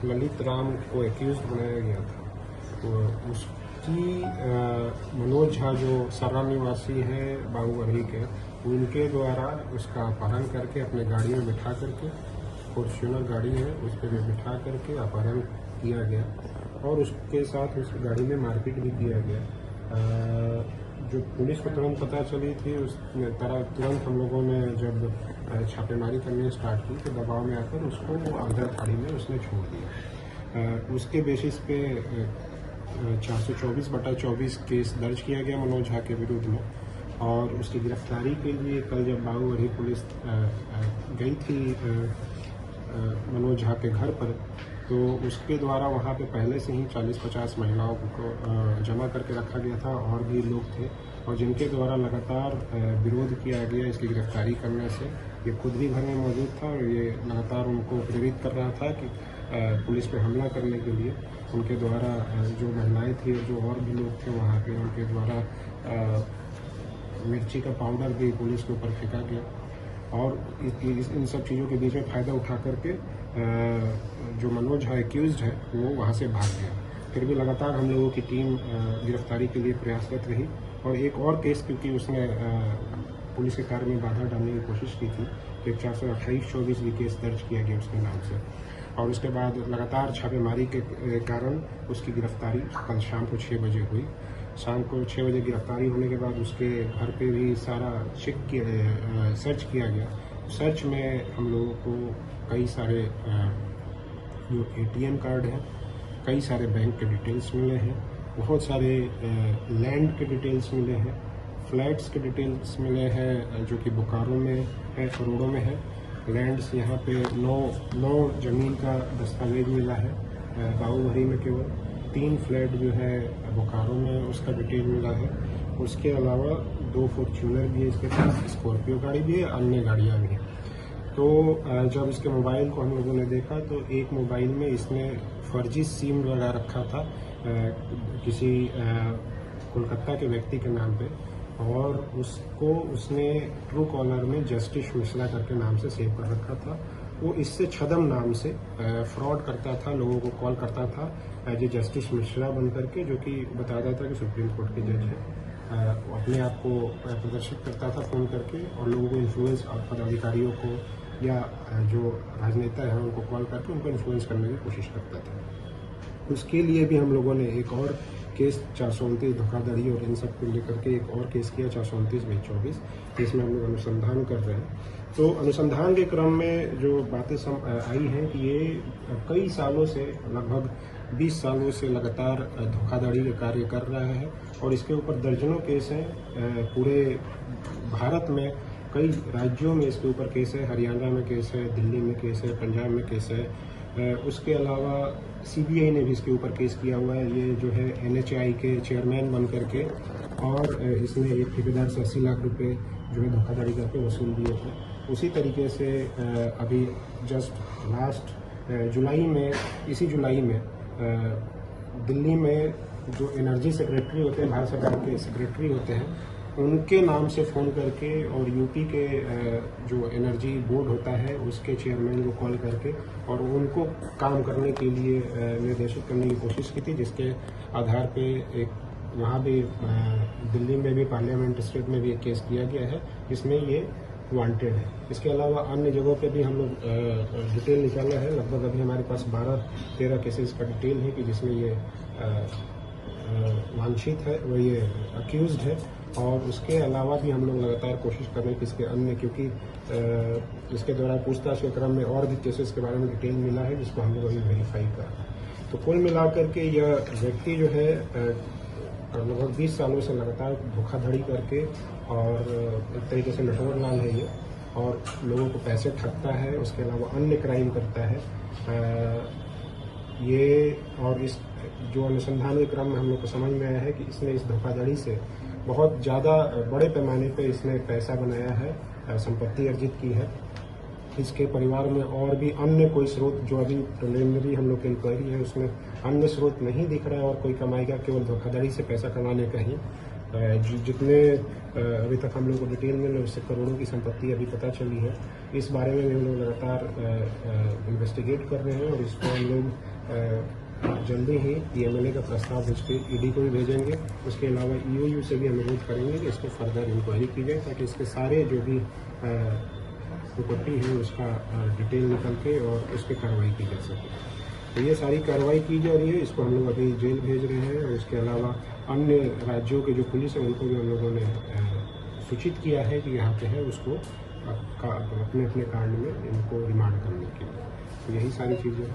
ललित राम को एक्यूज बनाया गया था, तो उसकी मनोज झा जो सर्रा निवासी है बाबूगढ़ी के, उनके द्वारा उसका अपहरण करके अपने गाड़ी में बिठा करके, फॉर्च्यूनर गाड़ी है उस पर बिठा करके अपहरण किया गया और उसके साथ उस गाड़ी में मारपीट भी किया गया। जो पुलिस को तुरंत पता चली थी, उस तुरंत हम लोगों ने जब छापेमारी करनी स्टार्ट की तो दबाव में आकर उसको अंदर खाड़ी में उसने छोड़ दिया। उसके बेसिस पे 424/24 केस दर्ज किया गया मनोज झा के विरुद्ध में और उसकी गिरफ्तारी के लिए कल जब बाबूगढ़ी पुलिस गई थी मनोज झा के घर पर, तो उसके द्वारा वहाँ पे पहले से ही 40-50 महिलाओं को जमा करके रखा गया था और भी लोग थे और जिनके द्वारा लगातार विरोध किया गया इसकी गिरफ्तारी करने से। ये खुद भी घर में मौजूद था और ये लगातार उनको प्रेरित कर रहा था कि पुलिस पे हमला करने के लिए। उनके द्वारा जो महिलाएं थी और जो और भी लोग थे वहाँ पे, उनके द्वारा मिर्ची का पाउडर भी पुलिस के ऊपर फेंका गया और इन सब चीज़ों के बीच में फ़ायदा उठा करके जो मनोज है एक्यूज्ड है वो वहाँ से भाग गया। फिर भी लगातार हम लोगों की टीम गिरफ्तारी के लिए प्रयासरत रही और एक और केस, क्योंकि उसने पुलिस के कार्य में बाधा डालने की कोशिश की थी, एक 428/24 भी केस दर्ज किया गया उसके नाम से और उसके बाद लगातार छापेमारी के कारण उसकी गिरफ्तारी कल शाम को 6 बजे हुई। शाम को 6 बजे गिरफ्तारी होने के बाद उसके घर पे भी सारा सर्च किया गया। सर्च में हम लोगों को कई सारे जो ATM कार्ड हैं, कई सारे बैंक के डिटेल्स मिले हैं, बहुत सारे लैंड के डिटेल्स मिले हैं, फ्लैट्स के डिटेल्स मिले हैं जो कि बोकारो में है, करोड़ों में है। लैंड्स यहाँ पे 9 जमीन का दस्तावेज मिला है बाबूगढ़ी में, केवल 3 फ्लैट जो है बोकारो में उसका डिटेल मिला है। उसके अलावा 2 फॉर्च्यूनर भी है इसके पास, स्कॉर्पियो गाड़ी भी है, अन्य गाड़ियाँ भी हैं। तो जब इसके मोबाइल को हम लोगों ने देखा तो एक मोबाइल में इसने फर्जी सिम लगा रखा था किसी कोलकाता के व्यक्ति के नाम पे और उसको उसने ट्रू कॉलर में जस्टिस मिश्रा करके नाम से सेव कर रखा था। वो इससे छदम नाम से फ्रॉड करता था, लोगों को कॉल करता था एज ए जस्टिस मिश्रा बन करके, जो कि बताता था कि सुप्रीम कोर्ट के जज है। अपने आप को प्रदर्शित करता था फ़ोन करके और लोगों को इन्फ्लुएंस, पदाधिकारियों को या जो राजनेता हैं उनको कॉल करके उनको इन्फ्लुएंस करने की कोशिश करता था। उसके लिए भी हम लोगों ने एक और केस 429 धोखाधड़ी और इन सब को लेकर के एक और केस किया 429/24, जिसमें हम लोग अनुसंधान कर रहे हैं। तो अनुसंधान के क्रम में जो बातें आई हैं कि ये कई सालों से, लगभग 20 सालों से लगातार धोखाधड़ी का कार्य कर रहा है और इसके ऊपर दर्जनों केस हैं। पूरे भारत में कई राज्यों में इसके ऊपर केस है, हरियाणा में केस है, दिल्ली में केस है, पंजाब में केस है। उसके अलावा CBI ने भी इसके ऊपर केस किया हुआ है। ये जो है NHI के चेयरमैन बन करके और इसने एक ठेकेदार से 80 लाख रुपए जो है धोखाधड़ी करके वसूल दिए थे। उसी तरीके से अभी जस्ट लास्ट जुलाई में, इसी जुलाई में दिल्ली में जो एनर्जी सेक्रेटरी होते हैं, भारत सरकार के सेक्रेटरी होते हैं, उनके नाम से फ़ोन करके और यूपी के जो एनर्जी बोर्ड होता है उसके चेयरमैन को कॉल करके और उनको काम करने के लिए निर्देशित करने की कोशिश की थी, जिसके आधार पे एक वहाँ भी दिल्ली में भी, पार्लियामेंट स्टेट में भी एक केस किया गया है जिसमें ये वांटेड है। इसके अलावा अन्य जगहों पे भी हम लोग डिटेल निकाला है। लगभग अभी हमारे पास 12-13 केसेस का डिटेल है कि जिसमें ये वांछित है, वो ये अक्यूज्ड है और उसके अलावा भी हम लोग लगातार कोशिश कर रहे हैं कि इसके अन्य, क्योंकि इसके द्वारा पूछताछ के क्रम में और भी केसेस के बारे में डिटेल मिला है जिसको हम लोग अभी वेरीफाई कर रहे हैं। तो कुल मिलाकर के यह व्यक्ति जो है लगभग 20 सालों से लगातार धोखाधड़ी करके और एक तरीके से लठोर लाल है ये और लोगों को पैसे ठगता है, उसके अलावा अन्य क्राइम करता है ये। और इस जो अनुसंधान के क्रम में हम लोग को समझ में आया है कि इसने इस धोखाधड़ी से बहुत ज़्यादा बड़े पैमाने पे इसने पैसा बनाया है, संपत्ति अर्जित की है। इसके परिवार में और भी अन्य कोई स्रोत, जो अभी प्रिलिमिनरी हम लोग की इंक्वायरी है उसमें अन्य स्रोत नहीं दिख रहा है और कोई कमाई का, केवल धोखाधड़ी से पैसा कमाने का ही। जितने अभी तक हम लोग को डिटेल में उससे करोड़ों की संपत्ति अभी पता चली है। इस बारे में हम लोग लगातार इन्वेस्टिगेट कर रहे हैं और इसको हम लोग जल्दी ही पीएमएलए का प्रस्ताव भेज के ईडी को भी भेजेंगे। उसके अलावा ईओयू से भी अनुरोध करेंगे कि इस पर फर्दर इंक्वायरी की जाए, ताकि इसके सारे जो भी प्रॉपर्टी है उसका डिटेल निकल के और उस पर कार्रवाई की जा सके। तो ये सारी कार्रवाई की जा रही है। इसको हम लोग अभी जेल भेज रहे हैं, और उसके अलावा अन्य राज्यों के जो पुलिस है उनको भी हम लोगों ने सूचित किया है कि यहाँ पे है, उसको अपने अपने कांड में इनको रिमांड करने के लिए। तो यही सारी चीज़ें